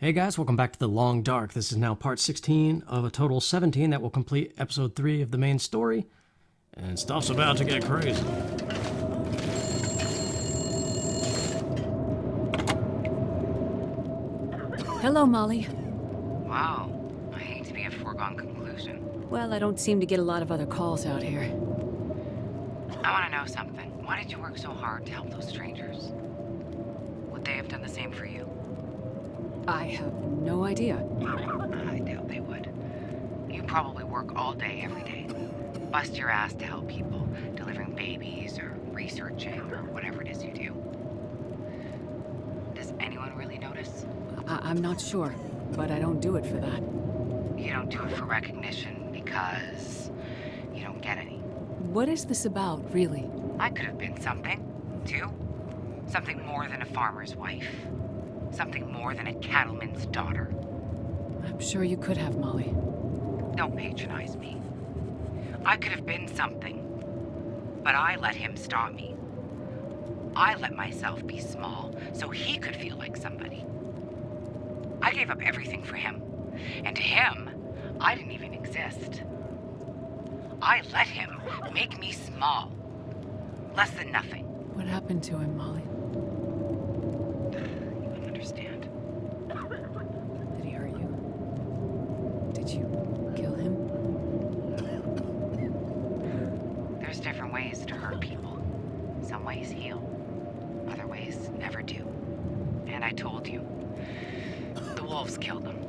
Hey guys, welcome back to The Long Dark. This is now part 16 of a total 17 that will complete episode 3 of the main story. And stuff's about to get crazy. Hello, Molly. Wow. I hate to be a foregone conclusion. Well, I don't seem to get a lot of other calls out here. I want to know something. Why did you work so hard to help those strangers? Would they have done the same for you? I have no idea. I doubt they would. You probably work all day, every day. Bust your ass to help people, delivering babies or researching or whatever it is you do. Does anyone really notice? I'm not sure, but I don't do it for that. You don't do it for recognition because you don't get any. What is this about, really? I could have been something, too. Something more than a farmer's wife. Something more than a cattleman's daughter. I'm sure you could have, Molly. Don't patronize me. I could have been something, but I let him stop me. I let myself be small so he could feel like somebody. I gave up everything for him, and to him, I didn't even exist. I let him make me small. Less than nothing. What happened to him, Molly? You wouldn't understand. Did he hurt you? Did you kill him? There's different ways to hurt people. Some ways heal. Other ways never do. And I told you. The wolves killed him.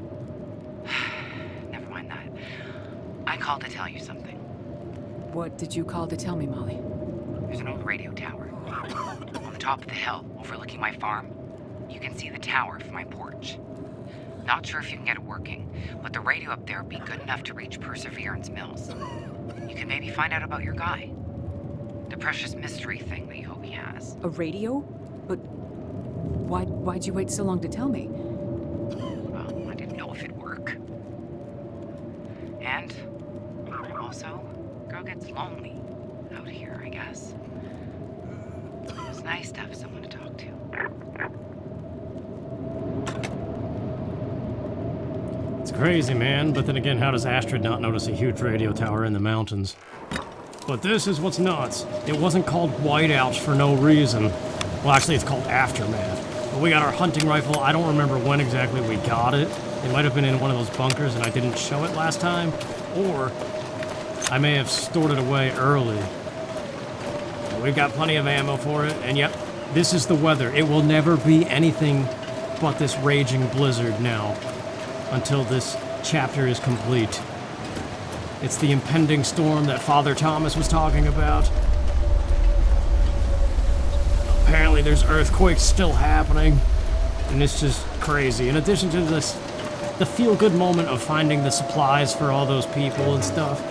Never mind that. I called to tell you something. What did you call to tell me, Molly? There's an old radio tower. On the top of the hill, overlooking my farm. You can see the tower from my porch. Not sure if you can get it working, but the radio up there would be good enough to reach Perseverance Mills. You can maybe find out about your guy. The precious mystery thing that you hope he has. A radio? But why'd you wait so long to tell me? Well, I didn't know if it'd work. And also, girl gets lonely out here, I guess. It's nice to have someone to talk to. It's crazy, man, but then again, how does Astrid not notice a huge radio tower in the mountains? But this is what's nuts. It wasn't called Whiteouts for no reason. Well, actually, it's called Aftermath. But we got our hunting rifle. I don't remember when exactly we got it. It might have been in one of those bunkers and I didn't show it last time. Or I may have stored it away early. We've got plenty of ammo for it, and yep, this is the weather. It will never be anything but this raging blizzard now, until this chapter is complete. It's the impending storm that Father Thomas was talking about. Apparently there's earthquakes still happening, and it's just crazy. In addition to this, the feel-good moment of finding the supplies for all those people and stuff.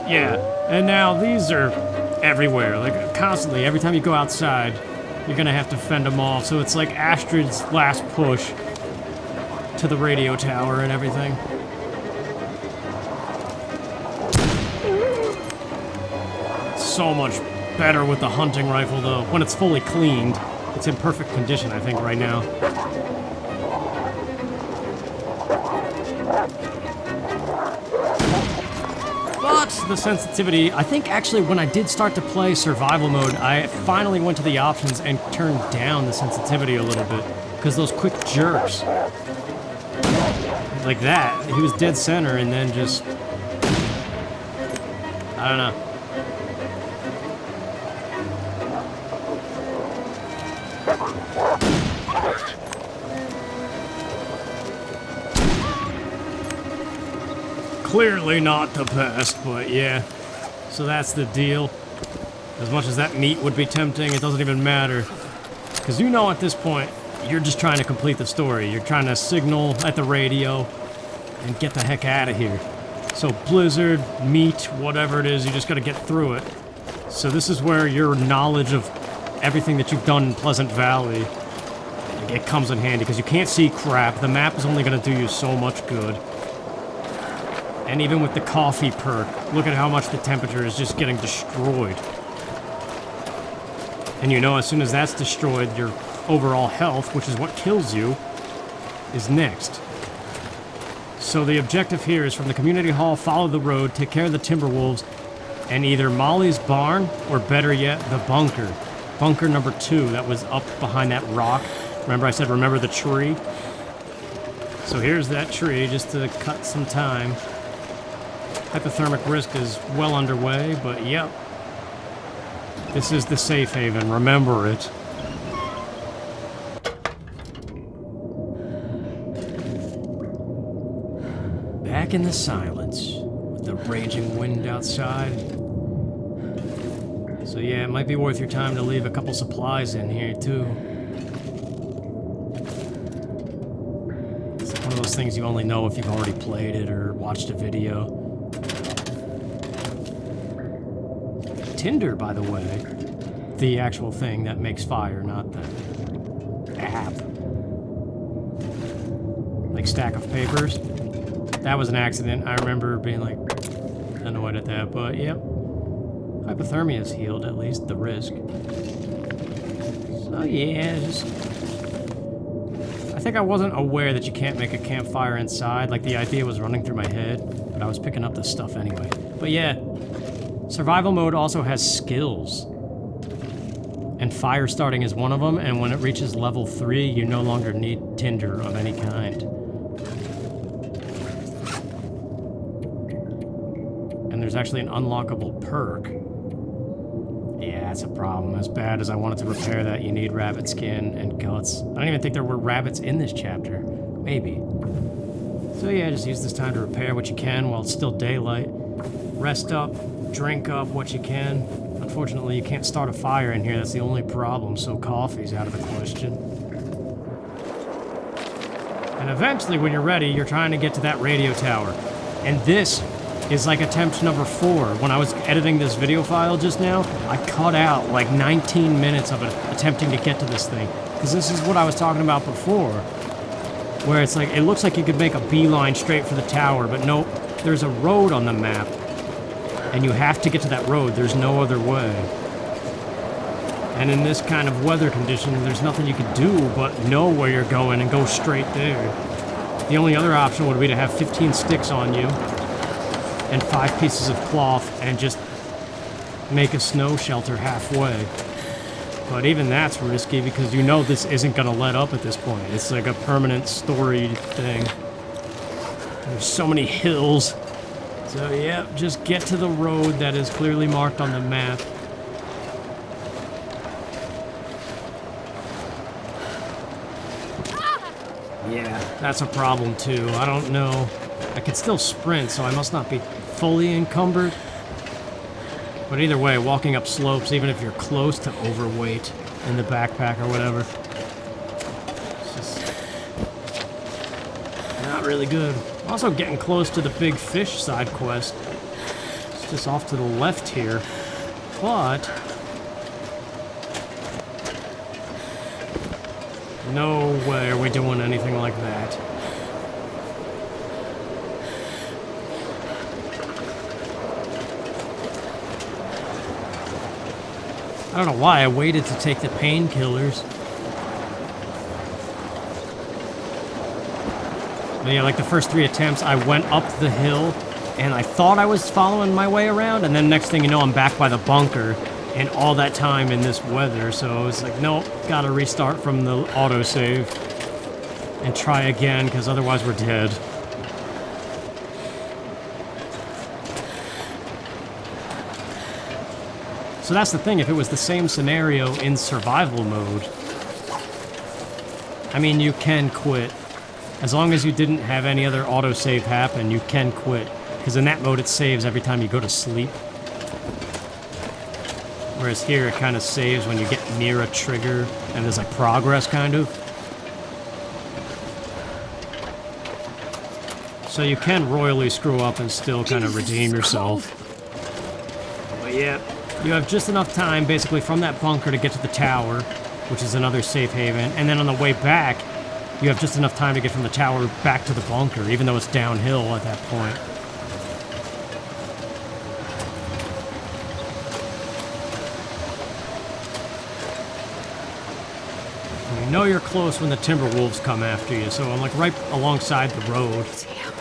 Yeah, and now these are everywhere, like constantly. Every time you go outside, you're gonna have to fend them off. So it's like Astrid's last push to the radio tower and everything. So much better with the hunting rifle, though. When it's fully cleaned, it's in perfect condition, I think, right now. But the sensitivity, I think actually when I did start to play survival mode, I finally went to the options and turned down the sensitivity a little bit. Because those quick jerks, like that, he was dead center and then just, I don't know. Clearly not the best, but yeah. So that's the deal. As much as that meat would be tempting, it doesn't even matter. Because you know at this point, you're just trying to complete the story. You're trying to signal at the radio and get the heck out of here. So blizzard, meat, whatever it is, you just gotta get through it. So this is where your knowledge of everything that you've done in Pleasant Valley, it comes in handy, because you can't see crap. The map is only gonna do you so much good. And even with the coffee perk, look at how much the temperature is just getting destroyed. And you know, as soon as that's destroyed, your overall health, which is what kills you, is next. So the objective here is from the community hall, follow the road, take care of the Timberwolves, and either Molly's barn, or better yet, the bunker. Bunker number 2 that was up behind that rock. Remember I said remember the tree? So here's that tree, just to cut some time. Hypothermic risk is well underway, but yep. This is the safe haven, remember it. Back in the silence, with the raging wind outside. So yeah, it might be worth your time to leave a couple supplies in here, too. It's one of those things you only know if you've already played it or watched a video. Tinder, by the way. The actual thing that makes fire, not the app. Like stack of papers. That was an accident. I remember being like annoyed at that, but yep. Hypothermia is healed, at least the risk. So yeah, just... I think I wasn't aware that you can't make a campfire inside. Like the idea was running through my head, but I was picking up this stuff anyway. But yeah, survival mode also has skills. And fire starting is one of them, and when it reaches level 3, you no longer need tinder of any kind. And there's actually an unlockable perk. Yeah, that's a problem. As bad as I wanted to repair that, you need rabbit skin and guts. I don't even think there were rabbits in this chapter. Maybe. So yeah, just use this time to repair what you can while it's still daylight. Rest up, drink up what you can. Unfortunately, you can't start a fire in here. That's the only problem, so coffee's out of the question. And eventually, when you're ready, you're trying to get to that radio tower. And this is like attempt number 4. When I was editing this video file just now, I cut out like 19 minutes of it attempting to get to this thing. Because this is what I was talking about before. Where it's like, it looks like you could make a beeline straight for the tower, but nope, there's a road on the map. And you have to get to that road, there's no other way. And in this kind of weather condition, there's nothing you can do but know where you're going and go straight there. The only other option would be to have 15 sticks on you, and 5 pieces of cloth, and just make a snow shelter halfway. But even that's risky, because you know this isn't gonna let up at this point. It's like a permanent storied thing. There's so many hills. So yeah, just get to the road that is clearly marked on the map. Yeah, that's a problem too. I don't know. I can still sprint, so I must not be fully encumbered. But either way, walking up slopes, even if you're close to overweight in the backpack or whatever, it's just not really good. Also getting close to the big fish side quest. It's just off to the left here. But no way are we doing anything like that. I don't know why I waited to take the painkillers. But yeah, like the first 3 attempts, I went up the hill, and I thought I was following my way around, and then next thing you know, I'm back by the bunker, and all that time in this weather, so it's like, nope, gotta restart from the autosave, and try again, because otherwise we're dead. So that's the thing, if it was the same scenario in survival mode, I mean, you can quit. As long as you didn't have any other autosave happen, you can quit. Because in that mode, it saves every time you go to sleep. Whereas here, it kind of saves when you get near a trigger, and there's like progress, kind of. So you can royally screw up and still kind of redeem yourself. But yeah, you have just enough time, basically, from that bunker to get to the tower, which is another safe haven, and then on the way back, you have just enough time to get from the tower back to the bunker, even though it's downhill at that point. know you're close when the timber wolves come after you, so I'm like right alongside the road. Damn.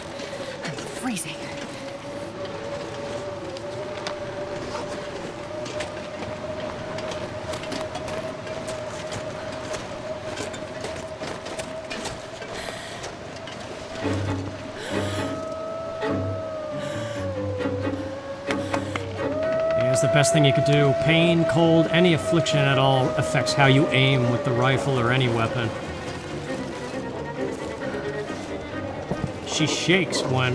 I'm freezing. It's the best thing you could do. Pain, cold, any affliction at all affects how you aim with the rifle or any weapon. She shakes when,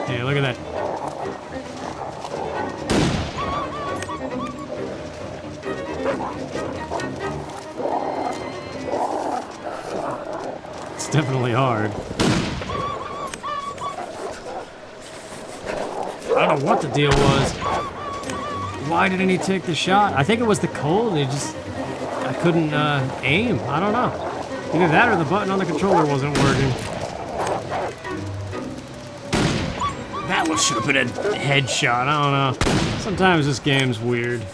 Hey, look at that. It's definitely hard. I don't know what the deal was. Why didn't he take the shot? I think it was the cold. I couldn't aim. I don't know. Either that or the button on the controller wasn't working. That should have been a headshot. I don't know. Sometimes this game's weird.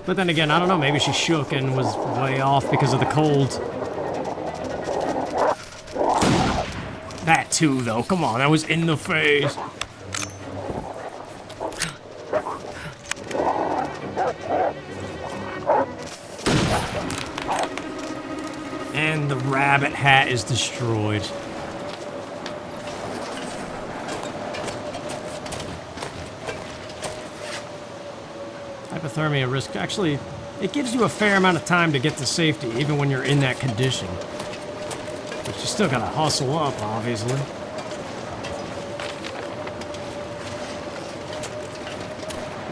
But then again, I don't know. Maybe she shook and was way off because of the cold. That too, though. Come on, that was in the face. And the rabbit hat is destroyed. Hypothermia risk. Actually, it gives you a fair amount of time to get to safety, even when you're in that condition. But you still gotta hustle up, obviously.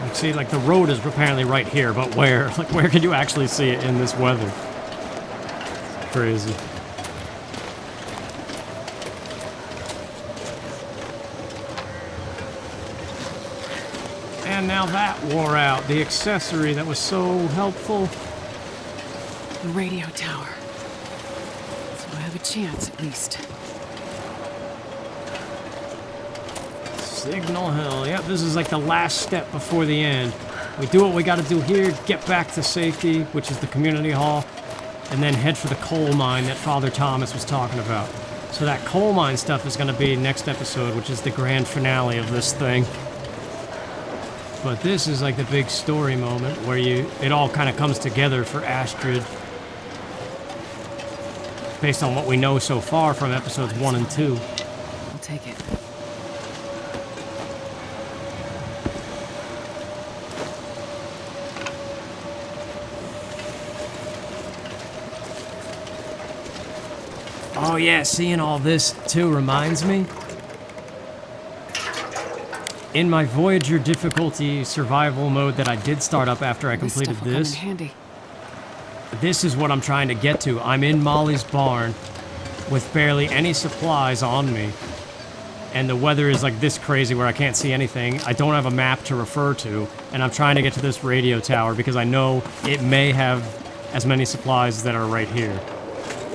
Like, see, like, the road is apparently right here, but where? Like, where could you actually see it in this weather? It's crazy. And now that wore out. The accessory that was so helpful. The radio tower. So I have a chance, at least. Signal Hill. Yep, this is like the last step before the end. We do what we gotta do here, get back to safety, which is the community hall, and then head for the coal mine that Father Thomas was talking about. So that coal mine stuff is gonna be next episode, which is the grand finale of this thing. But this is like the big story moment where it all kind of comes together for Astrid. Based on what we know so far from episodes 1 and 2. I'll take it. Oh yeah, seeing all this too reminds me. In my Voyager difficulty survival mode that I did start up after I completed This stuff will come in this, handy. this is what I'm trying to get to. I'm in Molly's barn with barely any supplies on me. And the weather is like this crazy where I can't see anything. I don't have a map to refer to. And I'm trying to get to this radio tower because I know it may have as many supplies that are right here.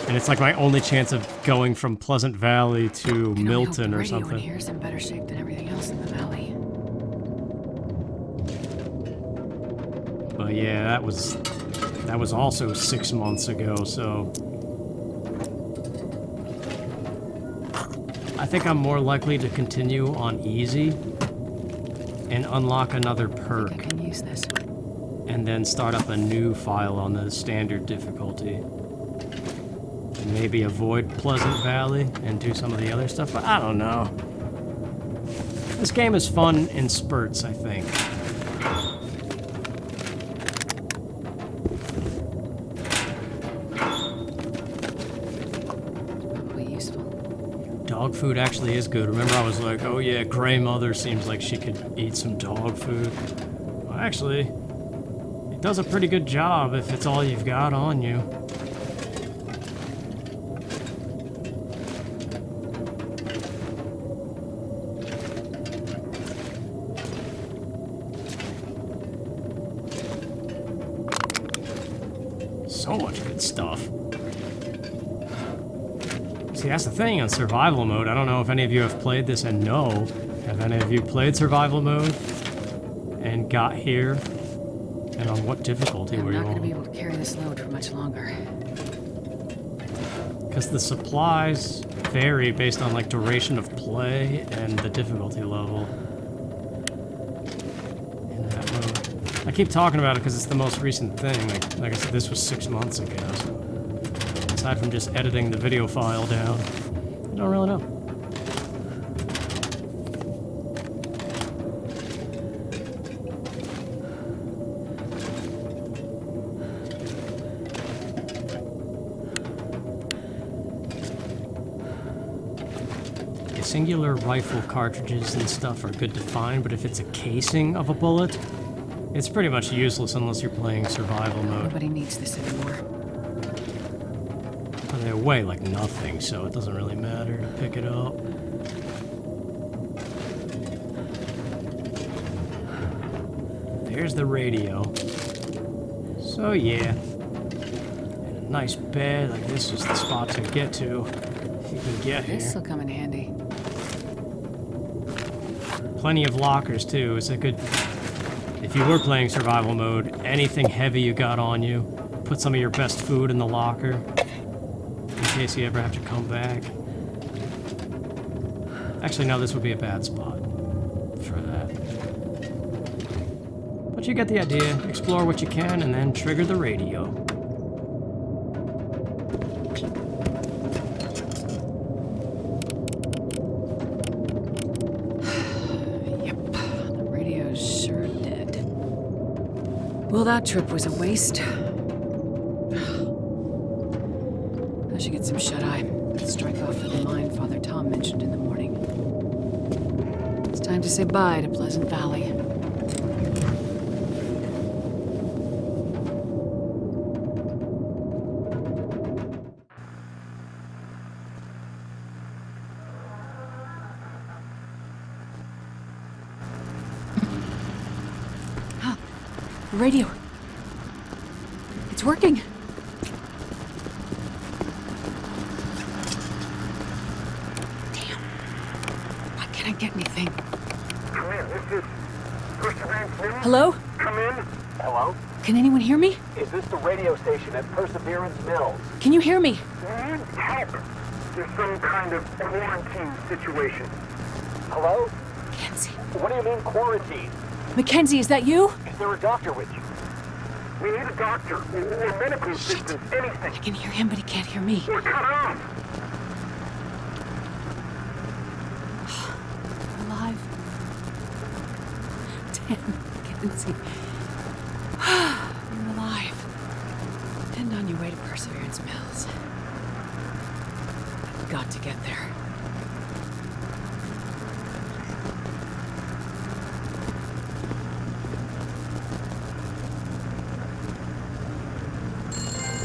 And it's like my only chance of going from Pleasant Valley to Milton or something. The radio in here is in better shape than everything else in the valley. But yeah, that was also 6 months ago, so I think I'm more likely to continue on easy and unlock another perk. I can use this. And then start up a new file on the standard difficulty. And maybe avoid Pleasant Valley and do some of the other stuff, but I don't know. This game is fun in spurts, I think. Probably useful. Dog food actually is good. Remember I was like, oh yeah, Grey Mother seems like she could eat some dog food. Well, actually, it does a pretty good job if it's all you've got on you. So much good stuff. See, that's the thing on survival mode. I don't know if any of you have played this and know. Have any of you played survival mode and even got here, and on what difficulty were you I'm not on. gonna be able to carry this load for much longer. Because the supplies vary based on like duration of play and the difficulty level. In that mode. I keep talking about it because it's the most recent thing. Like I said, this was 6 months ago. So aside from just editing the video file down, I don't really know. Singular rifle cartridges and stuff are good to find, but if it's a casing of a bullet, it's pretty much useless unless you're playing survival mode. Nobody needs this anymore. And they weigh like nothing, so it doesn't really matter to pick it up. There's the radio. So yeah, and a nice bed, like this is the spot to get to if you can get here. This'll come in handy. Plenty of lockers too. It's a good. If you were playing survival mode, anything heavy you got on you, put some of your best food in the locker in case you ever have to come back. Actually, no, this would be a bad spot for that. But you get the idea. Explore what you can and then trigger the radio. Well, that trip was a waste. I should get some shut-eye. Strike off at the mine Father Tom mentioned in the morning. It's time to say bye to Pleasant Valley. Radio. It's working. Damn. Why can't I get anything? Come in. This is Perseverance Mills. Hello? Come in. Hello? Can anyone hear me? Is this the radio station at Perseverance Mills? Can you hear me? We need help. There's some kind of quarantine situation. Hello? Mackenzie. What do you mean quarantine? Mackenzie, is that you? Is there a doctor with you? We need a doctor or medical assistance, anything. I can hear him, but he can't hear me. We're cut off. I'm alive. Damn, Mackenzie. I'm alive. And on your way to Perseverance Mills. I've got to get there.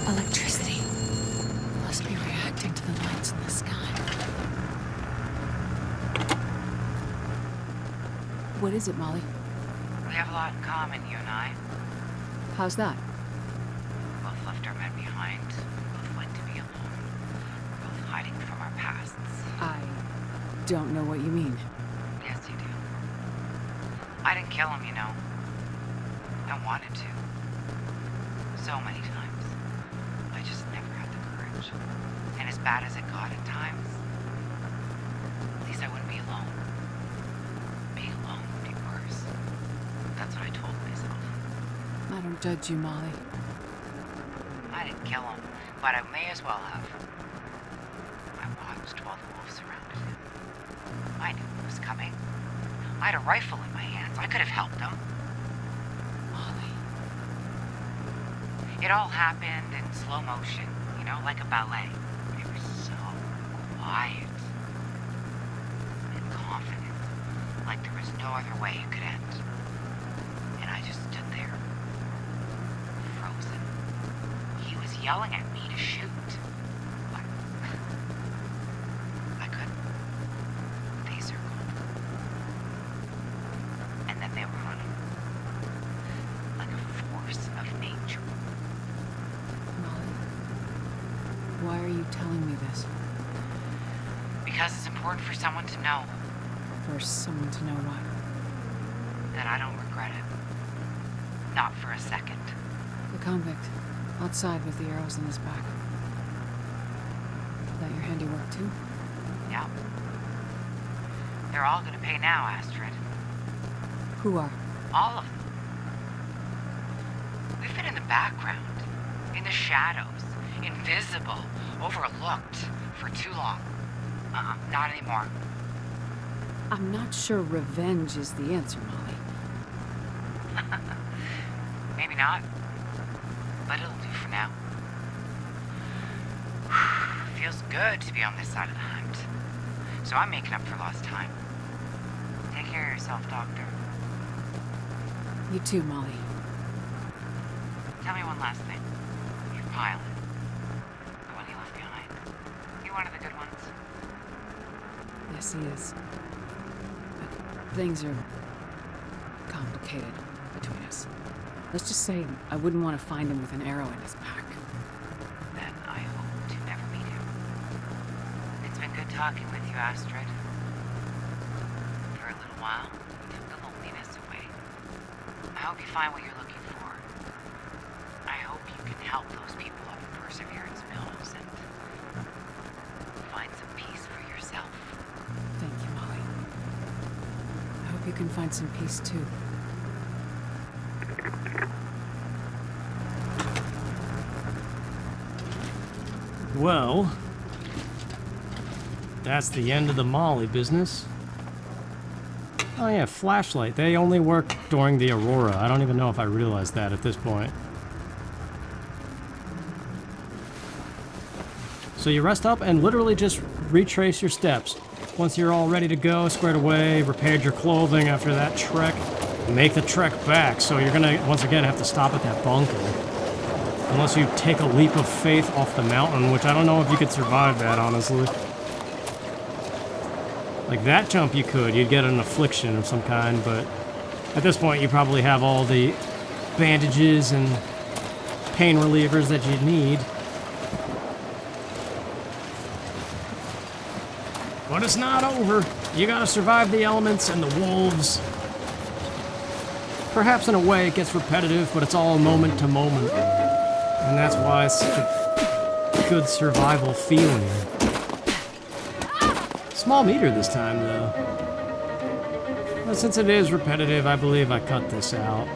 Electricity. Must be reacting to the lights in the sky. What is it, Molly? We have a lot in common, you and I. How's that? Both left our men behind. Both went to be alone. Both hiding from our pasts. I don't know what you mean. Yes, you do. I didn't kill him, you know. I wanted to. So many times. I just never had the courage. And as bad as it got at times, at least I wouldn't be alone. Being alone would be worse. That's what I told myself. I don't judge you, Molly. I didn't kill him, but I may as well have. I watched while the wolves surrounded him. I knew he was coming. I had a rifle in my hands. I could have helped him. Molly. It all happened in slow motion, you know, like a ballet. It was so quiet and confident, like there was no other way it could end. And I just stood there, frozen. He was yelling at me to shoot, but I couldn't. They circled. And then they were running, like a force of nature. Molly. Why are you telling me this? Because it's important for someone to know For someone to know what? that I don't regret it. Not for a second. The convict. Outside with the arrows in his back. That your handiwork too? Yeah. They're all gonna pay now, Astrid. Who are? All of them. We've been in the background, in the shadows, invisible, overlooked for too long. Not anymore. I'm not sure revenge is the answer, Molly. Maybe not, but it'll do for now. Feels good to be on this side of the hunt. So I'm making up for lost time. Take care of yourself, Doctor. You too, Molly. Tell me one last thing. Your pilot. The one you left behind. He one of the good ones? Yes, he is. But things are complicated between us. Let's just say I wouldn't want to find him with an arrow in his back. Then I hope to never meet him. It's been good talking with you, Astrid. For a little while, you took the loneliness away. I hope you find what you're looking for. I hope you can help those people up at Perseverance Mills and find some peace for yourself. Thank you, Molly. I hope you can find some peace too. Well, that's the end of the Molly business. Oh yeah, flashlight. They only work during the aurora. I don't even know if I realized that at this point. So you rest up and literally just retrace your steps. Once you're all ready to go, squared away, repaired your clothing after that trek, make the trek back. So you're gonna, once again, have to stop at that bunker. Unless you take a leap of faith off the mountain, which I don't know if you could survive that, honestly. Like that jump you could, you'd get an affliction of some kind, but at this point you probably have all the bandages and pain relievers that you need. But it's not over. You gotta survive the elements and the wolves. Perhaps in a way it gets repetitive, but it's all moment to moment. And that's why it's such a good survival feeling. Small meter this time, though. But since it is repetitive, I believe I cut this out.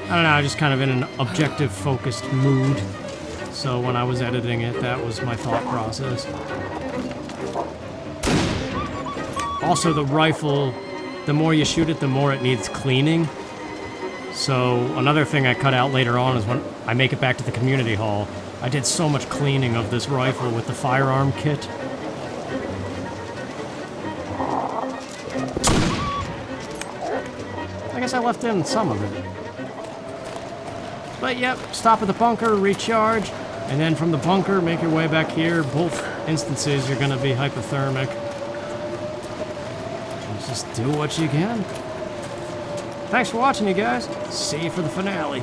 I don't know, I'm just kind of in an objective-focused mood. So when I was editing it, that was my thought process. Also, the rifle, the more you shoot it, the more it needs cleaning. So another thing I cut out later on is when I make it back to the community hall. I did so much cleaning of this rifle with the firearm kit. I guess I left in some of it. But yep, stop at the bunker, recharge, and then from the bunker, make your way back here. Both instances, you're gonna be hypothermic. Just do what you can. Thanks for watching, you guys. See you for the finale.